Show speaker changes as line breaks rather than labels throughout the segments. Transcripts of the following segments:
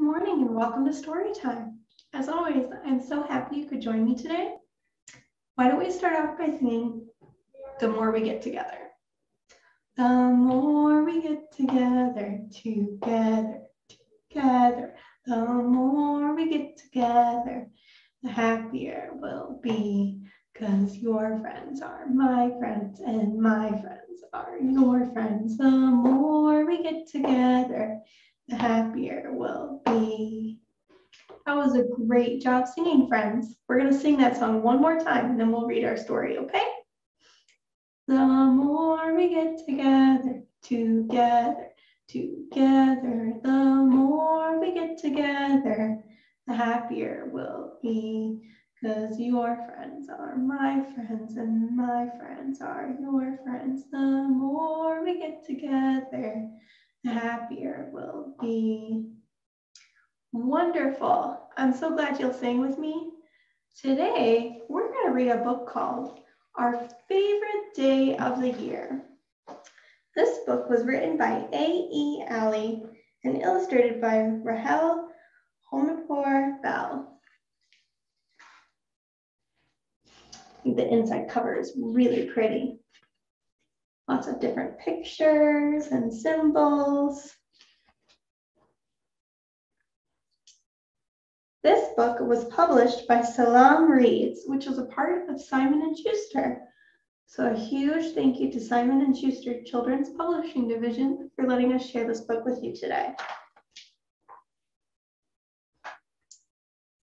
morning and welcome to Storytime. As always, I'm so happy you could join me today. Why don't we start off by singing The More We Get Together. The more we get together, together, the more we get together, the happier we'll be. 'Cause your friends are my friends and my friends are your friends. The more we get together, the happier we'll be. That was a great job singing, friends. We're going to sing that song one more time and then we'll read our story, okay? The more we get together, together, the more we get together, the happier we'll be. 'Cause your friends are my friends and my friends are your friends. The more we get together, the happier we'll be. Wonderful. I'm so glad you'll sing with me. Today, we're going to read a book called Our Favorite Day of the Year. This book was written by A.E. Alley and illustrated by Rahele Jomepour Bell. The inside cover is really pretty. Lots of different pictures and symbols. This book was published by Salaam Reads, which was a part of Simon & Schuster. So a huge thank you to Simon & Schuster Children's Publishing Division for letting us share this book with you today.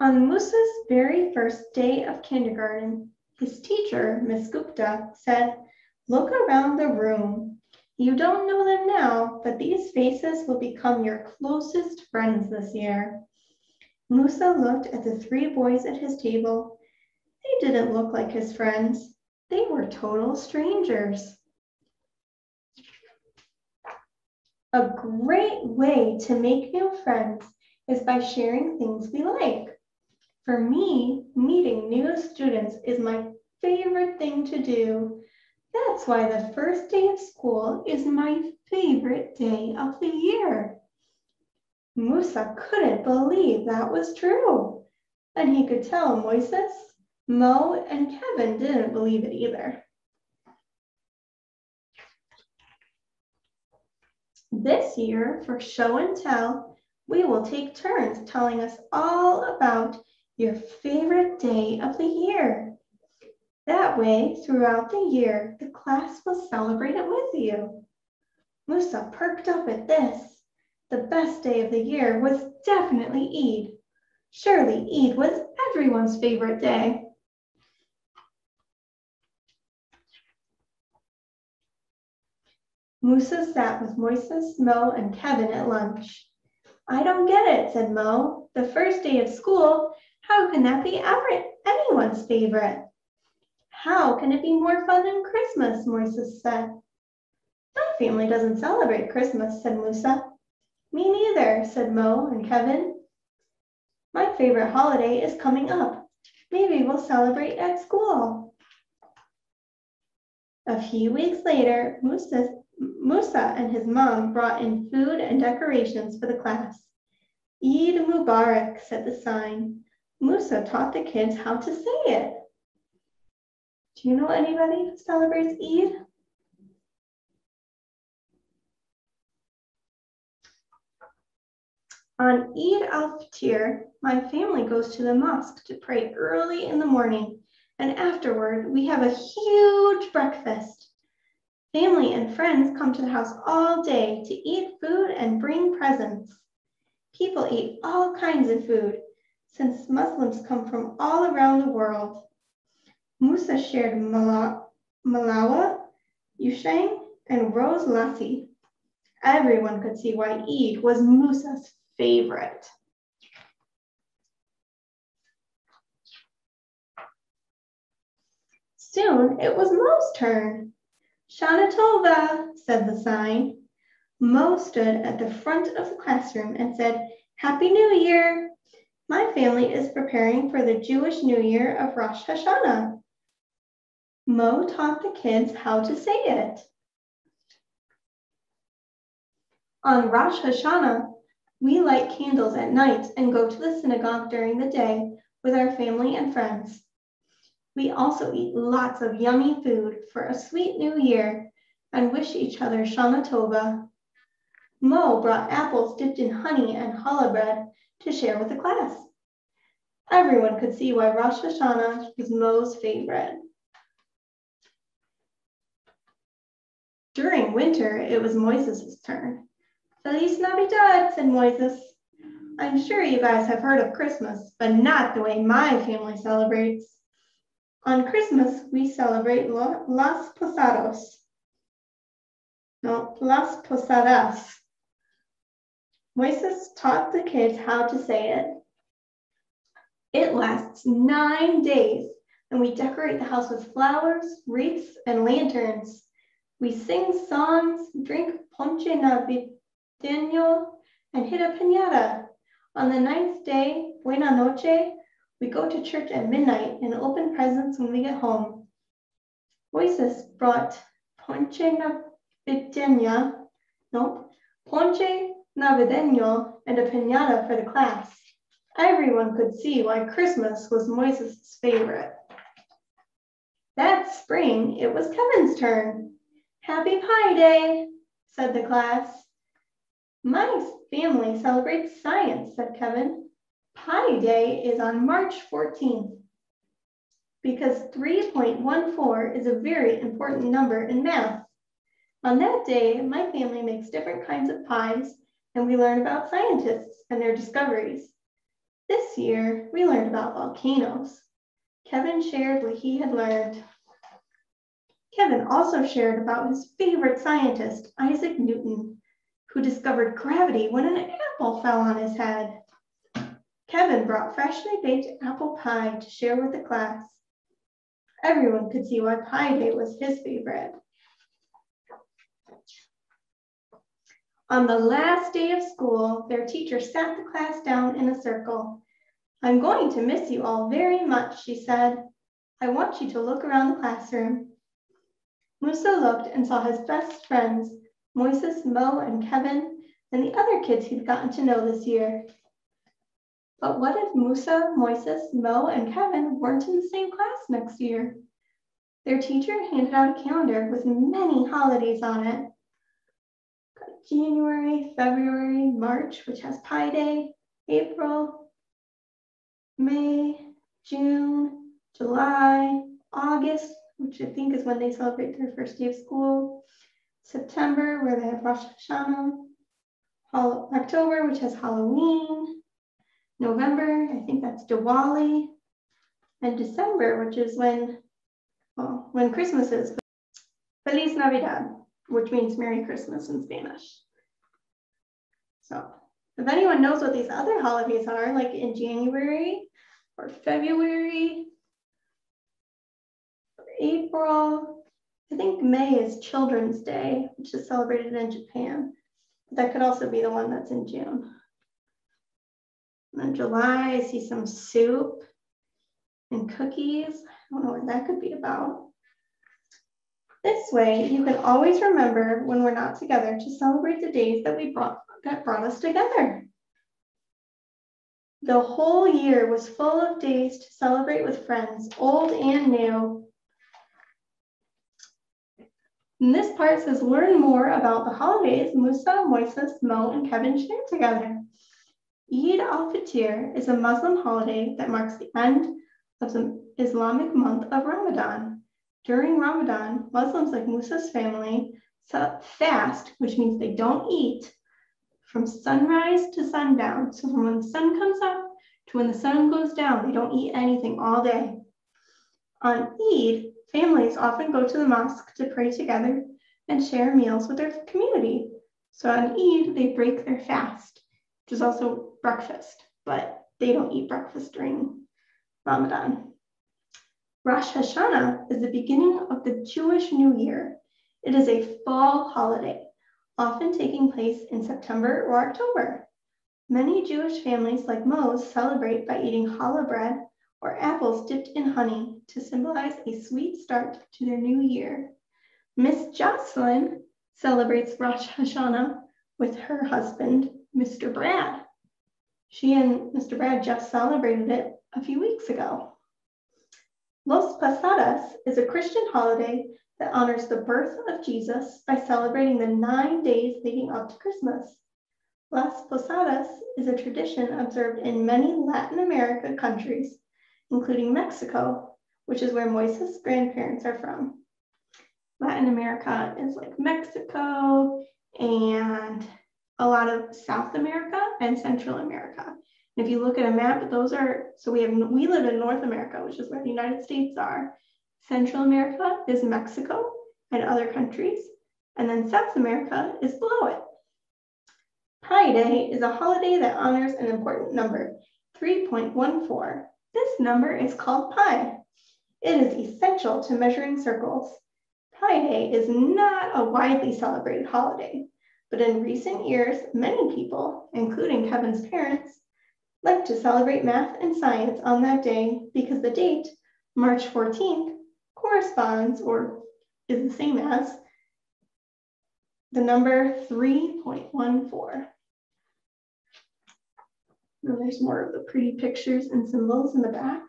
On Musa's very first day of kindergarten, his teacher, Miss Gupta, said, "Look around the room. You don't know them now, but these faces will become your closest friends this year." Musa looked at the three boys at his table. They didn't look like his friends. They were total strangers. A great way to make new friends is by sharing things we like. For me, meeting new students is my favorite thing to do. That's why the first day of school is my favorite day of the year. Musa couldn't believe that was true. And he could tell Moises, Mo, and Kevin didn't believe it either. This year, for show and tell, we will take turns telling us all about your favorite day of the year. That way, throughout the year, the class will celebrate it with you. Musa perked up at this. The best day of the year was definitely Eid. Surely Eid was everyone's favorite day. Musa sat with Moises, Mo, and Kevin at lunch. "I don't get it," said Mo. "The first day of school, how can that be anyone's favorite?" "How can it be more fun than Christmas?" Moises said. "My family doesn't celebrate Christmas," said Musa. "Me neither," said Mo and Kevin. "My favorite holiday is coming up. Maybe we'll celebrate at school." A few weeks later, Musa and his mom brought in food and decorations for the class. "Eid Mubarak," said the sign. Musa taught the kids how to say it. Do you know anybody who celebrates Eid? On Eid al-Fitr, my family goes to the mosque to pray early in the morning, and afterward we have a huge breakfast. Family and friends come to the house all day to eat food and bring presents. People eat all kinds of food, since Muslims come from all around the world. Musa shared malawa, yushang, and rose lassi. Everyone could see why Eid was Musa's favorite. Soon it was Mo's turn. "Shana Tova," said the sign. Mo stood at the front of the classroom and said, "Happy New Year. My family is preparing for the Jewish New Year of Rosh Hashanah." Mo taught the kids how to say it. On Rosh Hashanah, We light candles at night and go to the synagogue during the day with our family and friends. We also eat lots of yummy food for a sweet new year and wish each other Shana Tova. Mo brought apples dipped in honey and challah bread to share with the class. Everyone could see why Rosh Hashanah was Mo's favorite. During winter, it was Moises' turn. Feliz Navidad, said Moises. I'm sure you guys have heard of Christmas, but not the way my family celebrates. On Christmas, we celebrate Las Pasadas. Moises taught the kids how to say it. It lasts 9 days, and we decorate the house with flowers, wreaths, and lanterns. We sing songs, drink ponche navideño, and hit a piñata. On the 9th day, Buena Noche, we go to church at midnight and open presents when we get home. Moises brought ponche navideño and a piñata for the class. Everyone could see why Christmas was Moises' favorite. That spring, it was Kevin's turn. Happy Pi Day, said the class. My family celebrates science, said Kevin. Pi Day is on March 14th because 3.14 is a very important number in math. On that day, my family makes different kinds of pies and we learn about scientists and their discoveries. This year, we learned about volcanoes. Kevin shared what he had learned. Kevin also shared about his favorite scientist, Isaac Newton, who discovered gravity when an apple fell on his head. Kevin brought freshly baked apple pie to share with the class. Everyone could see why Pi Day was his favorite. On the last day of school, their teacher sat the class down in a circle. I'm going to miss you all very much, she said. I want you to look around the classroom. Musa looked and saw his best friends, Moises, Mo, and Kevin, and the other kids he'd gotten to know this year. But what if Musa, Moises, Mo, and Kevin weren't in the same class next year? Their teacher handed out a calendar with many holidays on it. January, February, March, which has Pi Day, April, May, June, July, August, which I think is when they celebrate their first day of school, September, where they have Rosh Hashanah, October, which has Halloween, November, I think that's Diwali, and December, which is when Christmas is, Feliz Navidad, which means Merry Christmas in Spanish. So if anyone knows what these other holidays are, like in January or February, or April, I think May is Children's Day, which is celebrated in Japan. That could also be the one that's in June. And then July, I see some soup and cookies. I don't know what that could be about. This way, you can always remember when we're not together to celebrate the days that brought us together. The whole year was full of days to celebrate with friends, old and new. And this part says, learn more about the holidays Musa, Moises, Mo, and Kevin shared together. Eid al-Fitr is a Muslim holiday that marks the end of the Islamic month of Ramadan. During Ramadan, Muslims like Musa's family fast, which means they don't eat, from sunrise to sundown. So from when the sun comes up to when the sun goes down, they don't eat anything all day. On Eid, families often go to the mosque to pray together and share meals with their community. So on Eid, they break their fast, which is also breakfast, but they don't eat breakfast during Ramadan. Rosh Hashanah is the beginning of the Jewish New Year. It is a fall holiday, often taking place in September or October. Many Jewish families like Mo's celebrate by eating challah bread or apples dipped in honey to symbolize a sweet start to their new year. Miss Jocelyn celebrates Rosh Hashanah with her husband, Mr. Brad. She and Mr. Brad just celebrated it a few weeks ago. Los Pasadas is a Christian holiday that honors the birth of Jesus by celebrating the 9 days leading up to Christmas. Las Posadas is a tradition observed in many Latin America countries, including Mexico, which is where Moises' grandparents are from. Latin America is like Mexico and a lot of South America and Central America. And if you look at a map, those are, so we live in North America, which is where the United States are. Central America is Mexico and other countries, and then South America is below it. Pi Day is a holiday that honors an important number, 3.14. This number is called pi. It is essential to measuring circles. Pi Day is not a widely celebrated holiday, but in recent years, many people, including Kevin's parents, like to celebrate math and science on that day because the date, March 14th, corresponds or is the same as the number 3.14. And there's more of the pretty pictures and symbols in the back.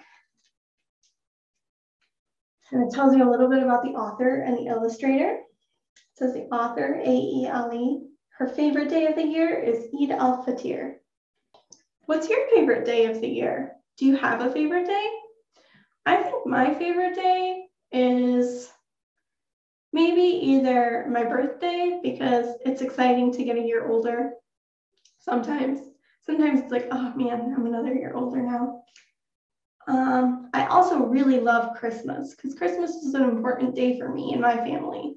And it tells you a little bit about the author and the illustrator. It says the author, A.E. Ali, her favorite day of the year is Eid al-Fitr. What's your favorite day of the year? Do you have a favorite day? I think my favorite day is maybe either my birthday, because it's exciting to get a year older. Sometimes it's like, oh man, I'm another year older now. I also really love Christmas because Christmas is an important day for me and my family.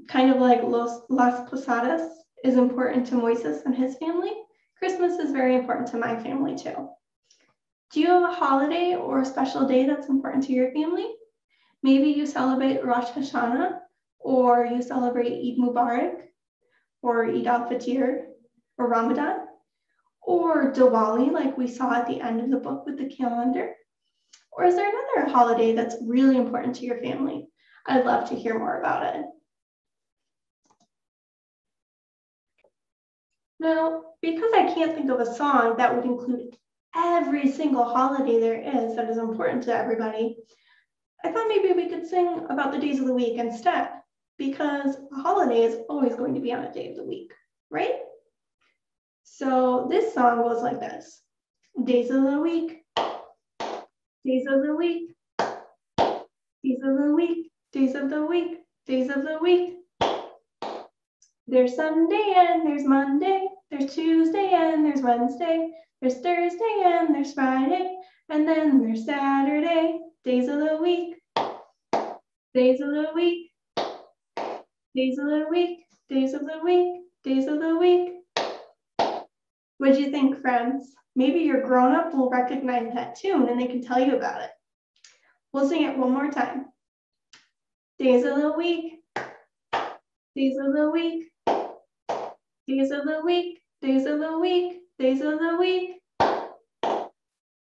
Kind of like Las Posadas is important to Moises and his family. Christmas is very important to my family too. Do you have a holiday or a special day that's important to your family? Maybe you celebrate Rosh Hashanah, or you celebrate Eid Mubarak, or Eid al-Fitr, or Ramadan, or Diwali, like we saw at the end of the book with the calendar. Or is there another holiday that's really important to your family? I'd love to hear more about it. Now, because I can't think of a song that would include every single holiday there is that is important to everybody, I thought maybe we could sing about the days of the week instead, because a holiday is always going to be on a day of the week, right? So this song goes like this. Days of the week, days of the week, days of the week, days of the week, days of the week. There's Sunday and there's Monday, there's Tuesday and there's Wednesday, there's Thursday and there's Friday, and then there's Saturday. Days of the week, days of the week, days of the week, days of the week, days of the week. What do you think, friends? Maybe your grown-up will recognize that tune and they can tell you about it. We'll sing it one more time. Days of the week, days of the week, days of the week, days of the week, days of the week.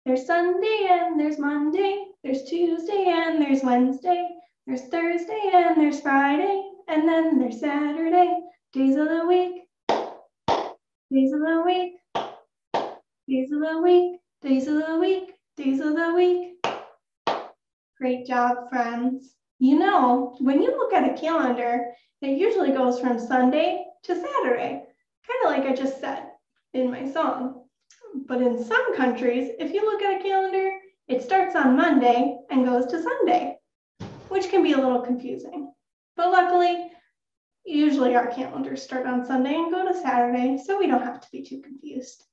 There's Sunday and there's Monday, there's Tuesday and there's Wednesday, there's Thursday and there's Friday, and then there's Saturday. Days of the week, days of the week, days of the week, days of the week, days of the week. Great job, friends. You know, when you look at a calendar, it usually goes from Sunday to Saturday, kind of like I just said in my song. But in some countries, if you look at a calendar, it starts on Monday and goes to Sunday, which can be a little confusing. But luckily, usually our calendars start on Sunday and go to Saturday, so we don't have to be too confused.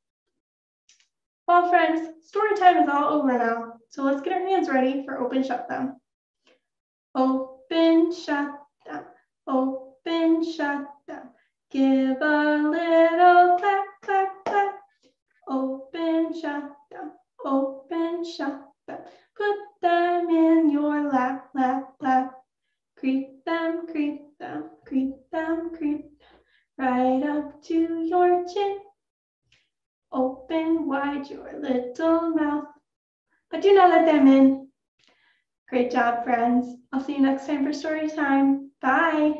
Well, friends, story time is all over now, so let's get our hands ready for open shut them. Open shut them, open shut them. Give a little clap, clap, clap. Open shut them, open shut them. Put them in your lap, lap, lap. Creep them, creep them, creep them, creep them. Right up to your chin. Open wide your little mouth, but do not let them in. Great job, friends. I'll see you next time for story time. Bye.